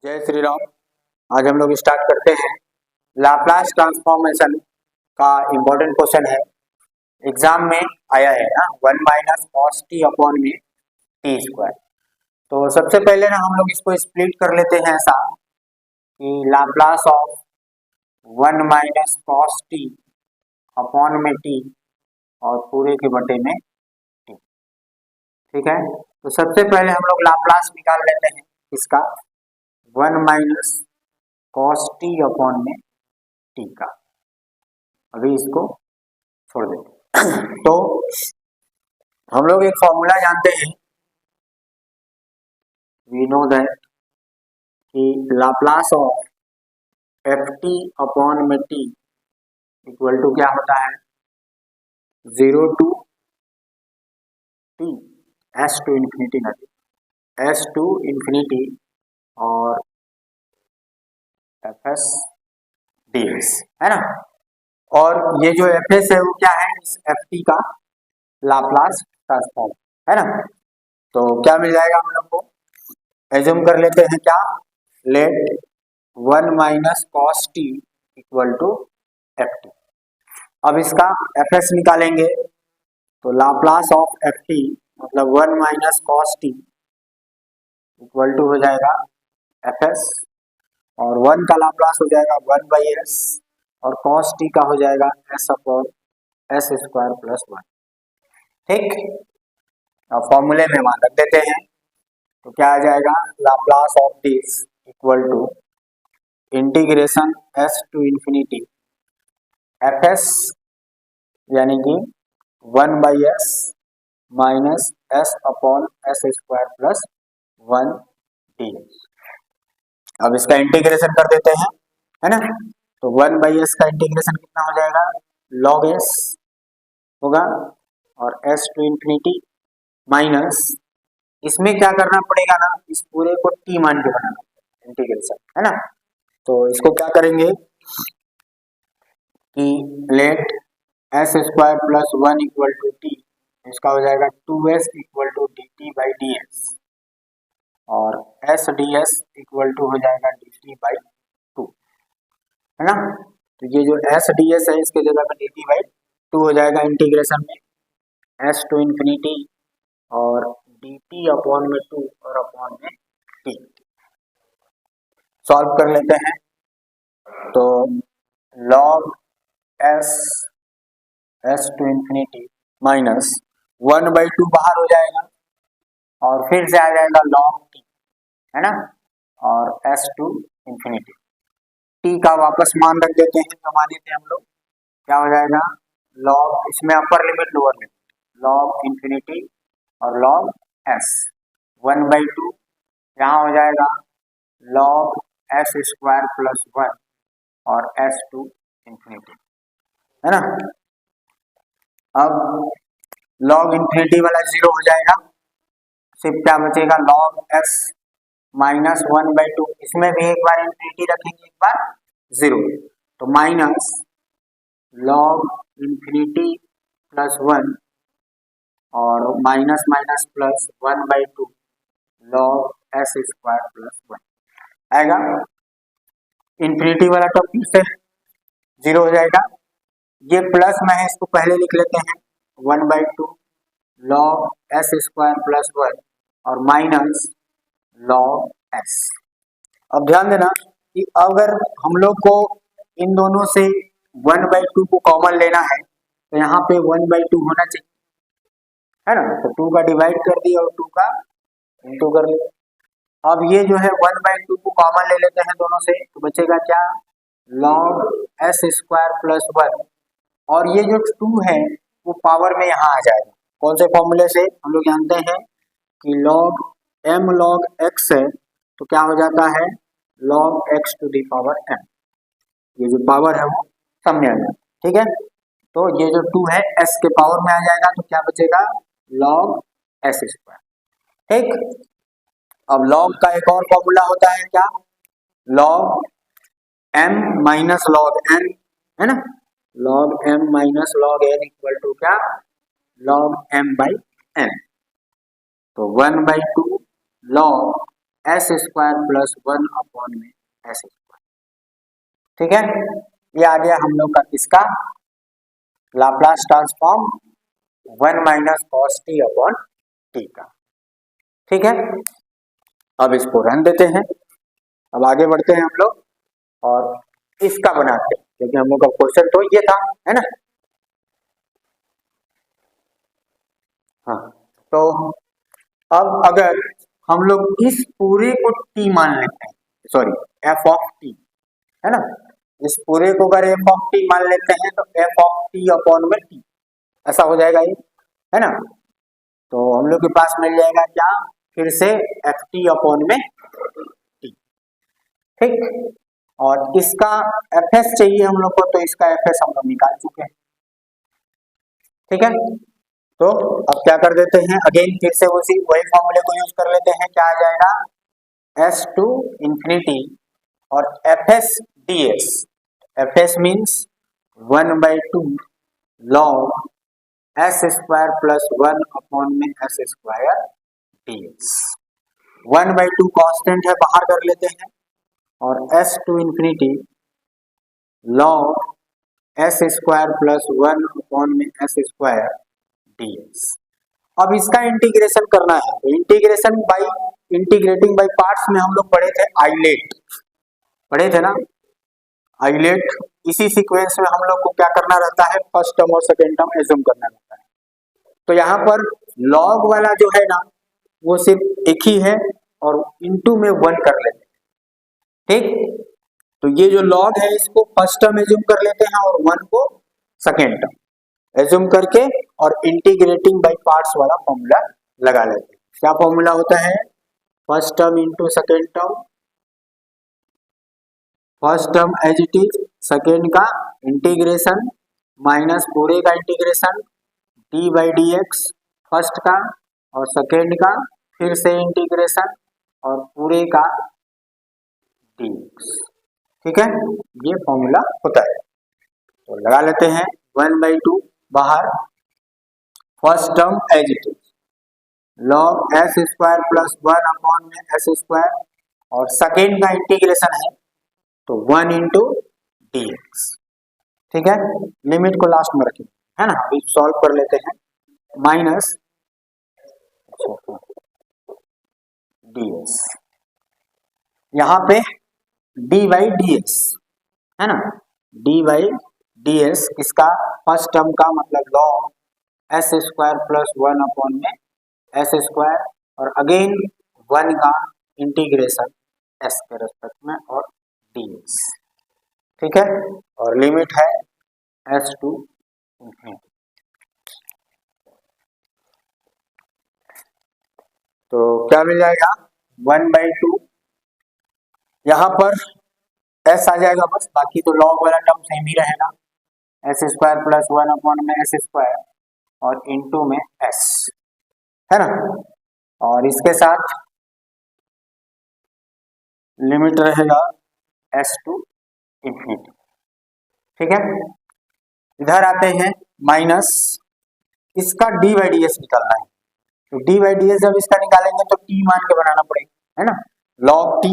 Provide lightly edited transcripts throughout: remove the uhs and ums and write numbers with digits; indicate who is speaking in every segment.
Speaker 1: जय श्री राम। आज हम लोग स्टार्ट करते हैं लाप्लास ट्रांसफॉर्मेशन का इम्पोर्टेंट क्वेश्चन है, एग्जाम में आया है ना, 1 - cos t अपॉन में टी स्क्वायर। तो सबसे पहले ना हम लोग इसको स्प्लिट कर लेते हैं ऐसा कि Laplace of 1 - cos t upon में टी और पूरे के बटे में टी। ठीक है, तो सबसे पहले हम लोग लाप्लास निकाल लेते हैं इसका 1 - cos t अपॉन में टी का। अभी इसको छोड़ देते तो हम लोग एक फॉर्मूला जानते हैं, वी नो दैट कि Laplace of f t upon में टी इक्वल टू क्या होता है, 0 to t s to infinity नहीं, s to infinity और एफ एस डी एस है ना। और ये जो एफ एस है वो क्या है, इस एफ टी का लाप्लास ट्रांसफॉर्म है ना। तो क्या मिल जाएगा हम लोग को, एज्यूम कर लेते हैं क्या, let 1 - cos t equal to f t. अब इसका एफ एस निकालेंगे तो लाप्लास ऑफ एफ टी मतलब 1 - cos t इक्वल टू हो जाएगा एफ एस, और 1 का लाप्लास हो जाएगा 1/s और cos t का हो जाएगा s upon s square plus 1। ठीक, अब फॉर्मूले में मान रख देते हैं तो क्या आ जाएगा, Laplace of this equal to integration s to infinity f s यानी कि 1/s minus s upon s square plus 1 ds। अब इसका इंटीग्रेशन कर देते हैं है ना, तो 1/s का इंटीग्रेशन कितना हो जाएगा, log s होगा और s टू इंफिनिटी माइनस, इसमें क्या करना पड़ेगा ना, इस पूरे को t मान के बनाना इंटीग्रेशन है ना। तो इसको क्या करेंगे कि let s square plus 1 equal to t, इसका हो जाएगा 2s equal to d t by d s और s d s equal to हो जाएगा डी टी बाई 2 है ना। तो ये जो एस डी एस है इसके जगह में डी टी बाई 2 हो जाएगा इंटीग्रेशन में एस टू इंफिनिटी और डी टी अपॉन में 2 और अपॉन में टी। सॉल्व कर लेते हैं तो log s to infinity minus 1/2 बाहर हो जाएगा और फिर से आ जाएगा log t है ना, और s टू इंफिनिटी t का वापस मान रख देते हैं जो माने थे हम लोग, क्या हो जाएगा log, इसमें upper limit lower limit, log infinity और log s 1/2 यहाँ हो जाएगा log s स्क्वायर प्लस 1 और s टू इंफिनिटी है ना। अब log इंफिनिटी वाला 0 हो जाएगा, सिर्फ क्या बचेगा log s माइनस 1/2, इसमें भी एक बार इंफिनिटी रखेंगे एक बार 0, तो माइनस log इंफिनिटी प्लस 1 और minus minus plus 1/2 log s square plus 1 आएगा। इंफिनिटी वाला टर्म फिर से 0 हो जाएगा, ये प्लस में है इसको पहले लिख लेते हैं 1/2 log s स्क्वायर प्लस 1 और माइनस log s। अब ध्यान देना कि अगर हम लोग को इन दोनों से 1/2 को कॉमन लेना है तो यहाँ पे 1/2 होना चाहिए है ना, तो 2 का डिवाइड कर दिया और 2 का इंटू कर लिया। अब ये जो है 1/2 को कॉमन ले लेते हैं दोनों से, तो बचेगा क्या, log s स्क्वायर प्लस 1 और ये जो 2 है वो पावर में यहाँ आ जाएगा। कौन से फॉर्मूले से, हम लोग जानते हैं कि log m log x है तो क्या हो जाता है log x to the power m, ये जो पावर है वो सामने आ जाएगा। ठीक है, तो ये जो 2 है s के पावर में आ जाएगा तो क्या बचेगा log s स्क्वायर। ठीक, अब log का एक और फॉर्मूला होता है क्या, log m minus log n है ना, log m minus log n equal to क्या, log m बाई n। तो 1/2 log एस स्क्वायर प्लस 1 में एस स्क्वायर। ठीक है, ये आ गया हम लोग का किसका Laplace transform 1 minus cos T upon T का। ठीक है, अब इसको रन देते हैं। अब आगे बढ़ते हैं हम लोग और इसका बनाते हैं, क्योंकि हम लोग का क्वेश्चन तो ये था, है ना। हाँ, तो अब अगर हम लोग इस पूरे को टी मान लेते हैं, सॉरी एफ ऑफ टी, है ना, इस पूरे को अगर एफ ऑफ टी मान लेते हैं तो एफ ऑफ टी अपॉन में टी ऐसा हो जाएगा ये, है ना। तो हम लोग के पास मिल जाएगा क्या, फिर से एफ टी अपॉन में टी। ठीक, और इसका एफ एस चाहिए हम लोग को, तो इसका एफ एस हम लोग निकाल चुके हैं। ठीक है, तो अब क्या कर देते हैं, अगेन फिर से वही फॉर्मूले को यूज कर लेते हैं। क्या आ जाएगा, एस टू इंफिनिटी और f s d s. F s means 1/2 log s square plus 1 upon में s square d s. 1/2 constant है, बाहर कर लेते हैं, और s to infinity log s square plus 1 upon में एस स्क्वायर डी एस। अब इसका इंटीग्रेशन करना है, तो integration by integrating by parts में हम लोग पढ़े थे आइलेट, पढ़े थे ना आइलेट। इसी सीक्वेंस में हम लोग को क्या करना रहता है, फर्स्ट टर्म और सेकेंड टर्म एज्यूम करना रहता है। तो यहाँ पर लॉग वाला जो है ना वो सिर्फ एक ही है और इनटू में 1 कर लेते हैं। ठीक, तो ये जो लॉग है इसको फर्स्ट टर्म एज्यूम कर लेते हैं और 1 को सेकेंड टर्म एज्यूम करके और इंटीग्रेटिंग बाय पार्ट्स वाला फॉर्मूला लगा लेते हैं। क्या फॉर्मूला होता है, first term into second term, first term as it is, second का इंटीग्रेशन माइनस पूरे का integration d by d x, first का और सेकेंड का फिर से इंटीग्रेशन और पूरे का डी एक्स। ठीक है, ये फॉर्मूला होता है। तो लगा लेते हैं 1/2 बाहर, first term as it is log s square plus 1 upon में एस स्क्वायर, और सेकेंड का इंटीग्रेशन है तो 1 इंटू डी एक्स। ठीक है, लिमिट को लास्ट में रखें, है ना। अभी सॉल्व कर लेते हैं, माइनस डी एस, यहाँ पे डी बाई डी एस, है ना, डी बाई डी एस किसका, फर्स्ट टर्म का, मतलब log s square plus 1 upon में एस स्क्वायर, और अगेन 1 का इंटीग्रेशन एस के रेस्पेक्ट में और डी एस। ठीक है, और लिमिट है एस टू इंफिनिटी। तो क्या मिल जाएगा, 1/2, यहाँ पर एस आ जाएगा बस, बाकी तो लॉग वाला टर्म सेम ही रहेगा, एस स्क्वायर प्लस 1 अपॉन में एस स्क्वायर और इनटू में एस, है ना। और इसके साथ लिमिट रहेगा एस टू इंफिनिटी। ठीक है, इधर आते हैं, माइनस इसका डी बाई डी एस निकालना है। तो डी बाई डी एस जब इसका निकालेंगे तो टी मान के बनाना पड़ेगा, है ना, लॉग टी।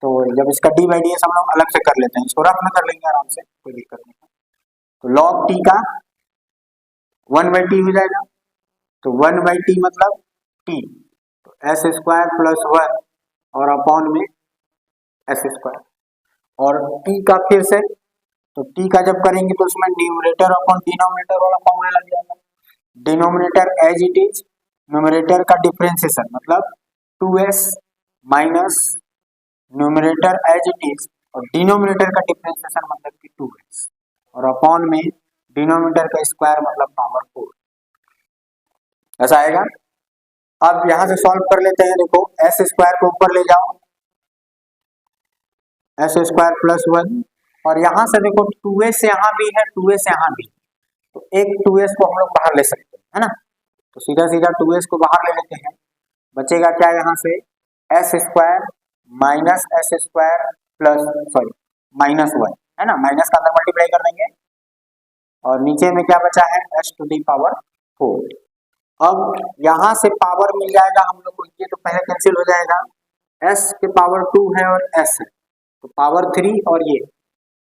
Speaker 1: तो जब इसका डी बाई डी एस हम लोग अलग से कर लेते हैं, इसको रफ में कर लेंगे आराम से, कोई दिक्कत नहीं है। तो लॉग टी का 1/t हो जाएगा, तो 1/t मतलब टी, तो एस स्क्वायर प्लस 1 और अपॉन में एस स्क्वायर, और टी का फिर से, तो टी का जब करेंगे तो उसमें न्यूमरेटर अपॉन डिनोमिनेटर वाला फॉर्मूला लग जाएगा। Denominator as it is, numerator का डिफरेंशिएशन मतलब 2s minus numerator as it is, और डिनोमिनेटर का डिफरेंशिएशन मतलब कि 2s, और अपॉन में डिनोमिनेटर का स्क्वायर मतलब पावर 4, ऐसा आएगा। अब यहां से सॉल्व कर लेते हैं, देखो एस स्क्वायर को ऊपर ले जाओ, एस स्क्वायर प्लस 1, और यहां से देखो 2s यहाँ भी है, 2s यहाँ भी, तो एक 2s को हम लोग बाहर ले सकते हैं, है ना। तो सीधा सीधा 2s को बाहर ले लेते हैं, बचेगा क्या यहाँ से, S square minus S square plus sorry minus 1, है ना, माइनस का अंदर मल्टीप्लाई कर देंगे, और नीचे में क्या बचा है, एस टू दी पावर 4। अब यहाँ से पावर मिल जाएगा हम लोग को, ये तो पहले कैंसिल हो जाएगा, एस के पावर 2 है और एस है, तो पावर 3 और ये,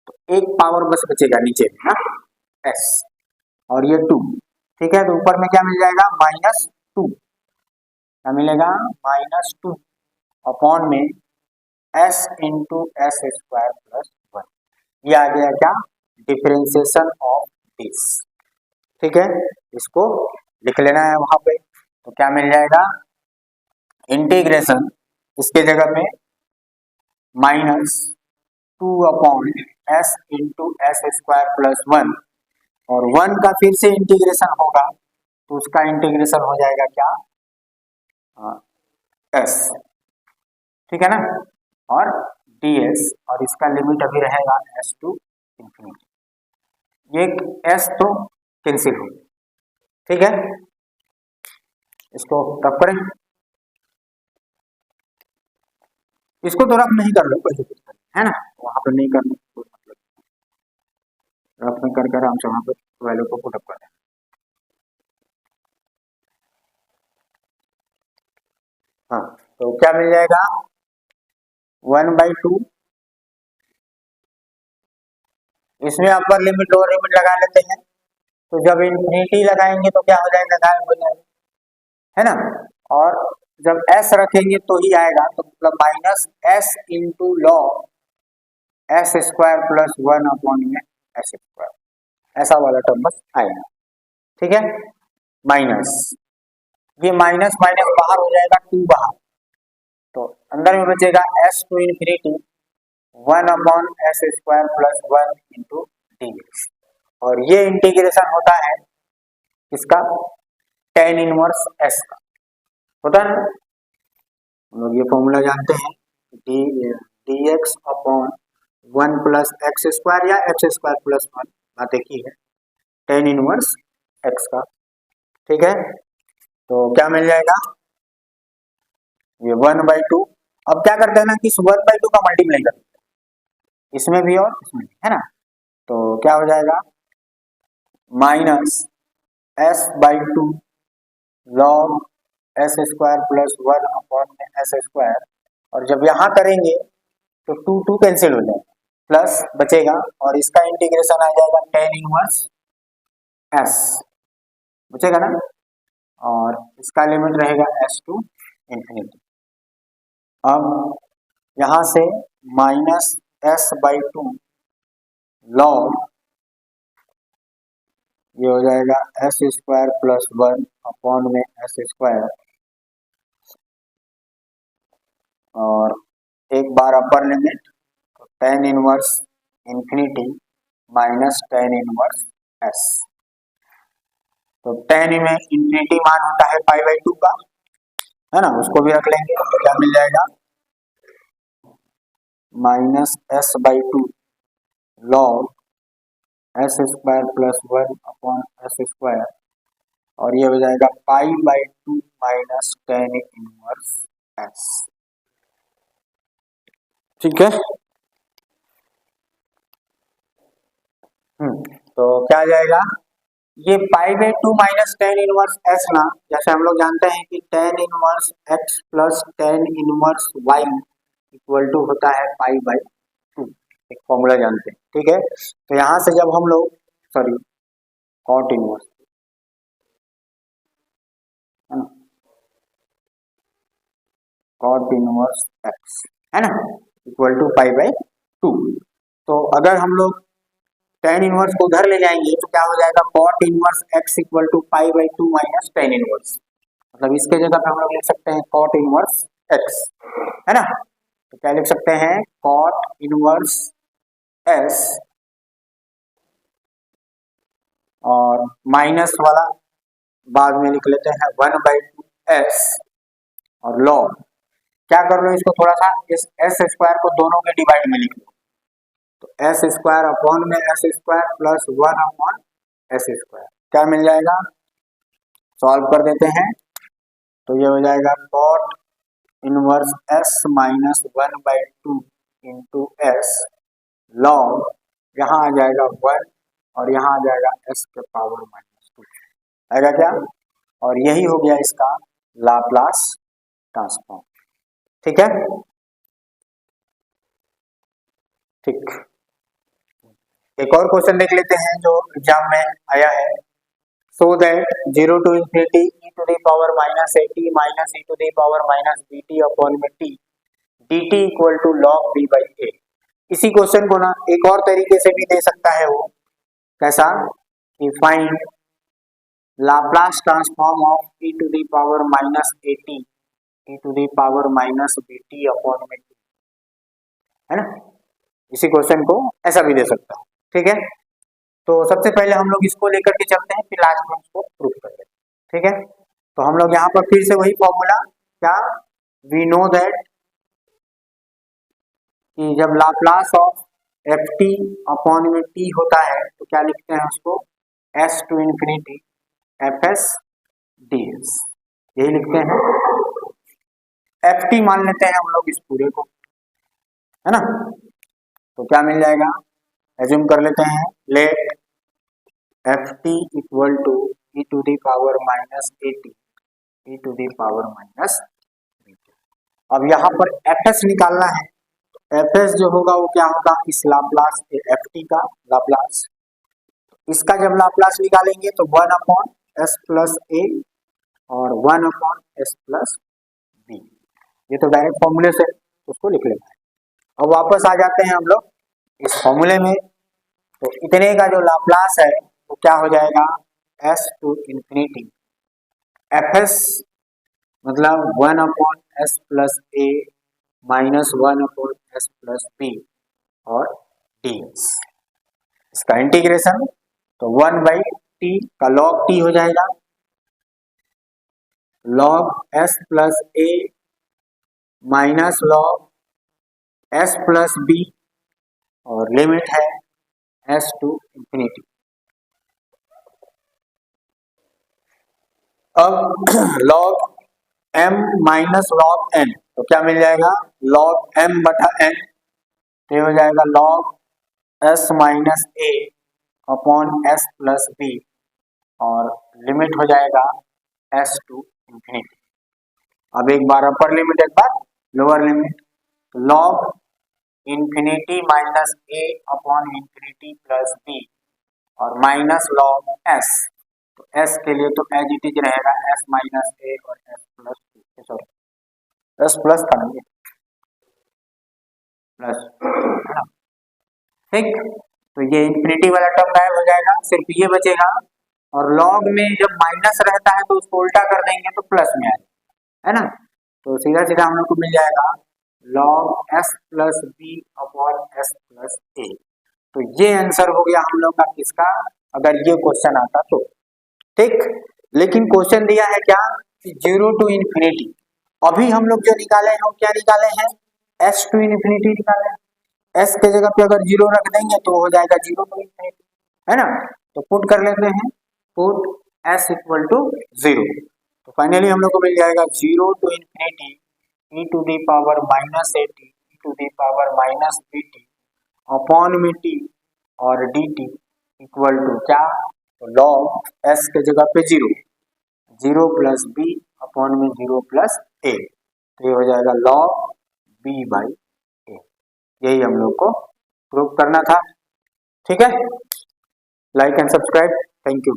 Speaker 1: तो एक पावर बस बचेगा नीचे में ना, एस और ये 2। ठीक है, तो ऊपर में क्या मिल जाएगा, -2, क्या मिलेगा, -2 अपॉन में S into S square plus 1। ये आ गया क्या, डिफरेंशिएशन ऑफ दिस। ठीक है, इसको लिख लेना है वहां पे, तो क्या मिल जाएगा, इंटीग्रेशन इसके जगह में -2 upon S into S square plus 1, और 1 का फिर से इंटीग्रेशन होगा तो उसका इंटीग्रेशन हो जाएगा क्या, एस। ठीक है ना, और ds, और इसका लिमिट अभी रहेगा एस टू इंफिनिटी। ये एस तो कैंसिल हो गया। ठीक है, इसको रफ करें, इसको तो रफ नहीं कर लो, कोई दिक्कत नहीं है ना, वहां पर नहीं करने कोई मतलब, रफ में कर आराम से वहां पर वैल्यू को पुट अप कर दें। हाँ, तो क्या मिल जाएगा, 1/2, इसमें अपर लिमिट लोअर लिमिट लगा लेते हैं, तो जब इंफिनिटी लगाएंगे तो क्या हो जाएगा, गायब हो जाएगा, है ना, और जब एस रखेंगे तो ही आएगा, तो मतलब -s into log s square plus 1 upon में एस स्क्वायर, ऐसा वाला टर्म बस आएगा। ठीक है, माइनस, ये माइनस माइनस बाहर हो जाएगा, 2 बाहर, तो अंदर में बचेगा s to infinity 1 upon s square plus 1 into dx, और ये इंटीग्रेशन होता है इसका tan इनवर्स s का, होता है ना, हम लोग ये फॉर्मूला जानते हैं, dx upon 1 plus x square या एक्स स्क्वायर प्लस 1, बात एक ही है, tan इनवर्स x का। ठीक है, तो क्या मिल जाएगा, ये 1/2। अब क्या करते हैं ना कि 1/2 का मल्टीप्लाई करते हैं, इसमें भी और इसमें भी, है ना, तो क्या हो जाएगा, -s/2 log S square plus 1 upon में एस स्क्वायर, और जब यहाँ करेंगे तो 2 2 कैंसिल हो जाएगा, प्लस बचेगा, और इसका इंटीग्रेशन आ जाएगा tan इनवर्स s, बचेगा ना, और इसका लिमिट रहेगा s टू इंफिनिटी। अब यहाँ से -s/2 log, ये हो जाएगा एस स्क्वायर प्लस 1 अपॉन में एस स्क्वायर, और एक बार अपर लिमिट, तो tan inverse infinity minus tan inverse s, तो tan में इंफिनिटी मान होता है π/2 का, है ना, उसको भी रख लेंगे, तो क्या मिल जाएगा, -s/2 log S square plus 1 upon s square, और ये हो जाएगा π/2 माइनस tan इनवर्स s। ठीक है, तो क्या आ जाएगा, ये π/2 माइनस tan इनवर्स s ना, जैसे हम लोग जानते हैं कि tan inverse x plus tan inverse y equal to होता है π/2, एक फॉर्मूला जानते हैं। ठीक है, तो यहाँ से जब हम लोग cot inverse, cot inverse x, है ना, इक्वल टू π/2, तो अगर हम लोग tan इनवर्स को उधर ले जाएंगे तो क्या हो जाएगा, cot inverse x equal to π/2 minus tan inverse, मतलब इसके जगह पे हम लोग लिख सकते हैं cot इनवर्स x, है ना, तो क्या लिख सकते हैं, cot इनवर्स s, और माइनस वाला बाद में लिख लेते हैं 1/2 s, और log, क्या कर लो, इसको थोड़ा सा इस एस स्क्वायर को दोनों में डिवाइड में लिख लो, तो एस स्क्वायर अपॉन में s square plus 1 upon s square, क्या मिल जाएगा, सॉल्व कर देते हैं, तो ये हो जाएगा cot inverse s minus 1/2 into S log, यहाँ आ जाएगा 1 और यहाँ आ जाएगा s के पावर -2, आएगा क्या, और यही हो गया इसका लाप्लास ट्रांसफॉर्म। ठीक है, ठीक। एक और क्वेश्चन देख लेते हैं जो एग्जाम में आया है। So that 0 to infinity e to the power minus at minus e to the power minus bt upon में t dt equal to log b by a। इसी क्वेश्चन को ना एक और तरीके से भी दे सकता है वो, कैसा कि find Laplace transform of e to the power minus at e to the power minus bt upon में t, है ना। इसी क्वेश्चन को ऐसा भी दे सकता है, ठीक है। तो सबसे पहले हम लोग इसको लेकर के चलते हैं, फिर लास्ट में उसको प्रूव कर लेते हैं, ठीक है। तो हम लोग यहाँ पर फिर से वही फॉर्मूला, क्या वी नो दैट कि जब Laplace of f t upon में टी होता है तो क्या लिखते हैं उसको, s to infinity f s d s, यही लिखते हैं। एफ टी मान लेते हैं हम लोग इस पूरे को, है ना। तो क्या मिल जाएगा, एज्यूम कर लेते हैं, let f t equal to e to the power minus a t e to the power minus b t. अब यहाँ पर एफ एस निकालना है, तो एफ एस जो होगा वो क्या होगा, इस लाप्लास एफ टी का लाप्लास, इसका जब लाप्लास निकालेंगे तो 1 अपॉन एस प्लस ए और 1 अपॉन एस प्लस बी। ये तो डायरेक्ट फॉर्मूले से उसको लिख लेना है। अब वापस आ जाते हैं हम लोग इस फॉर्मूले में, तो इतने का जो लाप्लास है वो क्या हो जाएगा, s to infinity f s मतलब 1 upon s plus a minus 1 upon s plus b और डी एस, इसका इंटीग्रेशन तो 1 बाई टी का लॉग टी हो जाएगा, log s plus a minus log s plus b और लिमिट है s to infinity. अब log m minus log n, तो क्या मिल जाएगा, लॉग m बटा n, तो ये हो जाएगा log s minus a upon s plus b और लिमिट हो जाएगा s टू इंफिनिटी। अब एक बार अपर लिमिट, एक बार lower limit, log infinity minus a upon infinity plus b और माइनस लॉग s, तो s के लिए तो एज इट इज रहेगा s माइनस a और s plus b, sorry s plus था ना प्लस, है ना, ठीक। तो ये इंफिनिटी वाला टर्म गायब हो जाएगा, सिर्फ ये बचेगा। और लॉग में जब माइनस रहता है तो उसको उल्टा कर देंगे तो प्लस में आएगा, है ना। तो सीधा सीधा हम लोग को मिल जाएगा log s plus b upon s plus a. तो ये आंसर हो गया हम लोग का किसका, अगर ये क्वेश्चन आता तो, ठीक। लेकिन क्वेश्चन दिया है क्या कि 0 टू इंफिनिटी, अभी हम लोग जो निकाले हैं वो क्या निकाले हैं, s टू इंफिनिटी निकाले हैं। s के जगह पे अगर 0 रख देंगे तो हो जाएगा 0 टू इंफिनिटी, है ना। तो पुट कर लेते हैं, पुट s इक्वल टू 0, तो फाइनली हम लोग को मिल जाएगा 0 to infinity e to the power minus a t e to the power minus b t upon में टी और डी टी इक्वल टू क्या, तो लॉग s के जगह पे 0 प्लस बी अपॉन में 0 प्लस ए, तो ये हो जाएगा लॉग बी बाई ए। यही हम लोग को प्रूव करना था, ठीक है। Like and subscribe, thank you.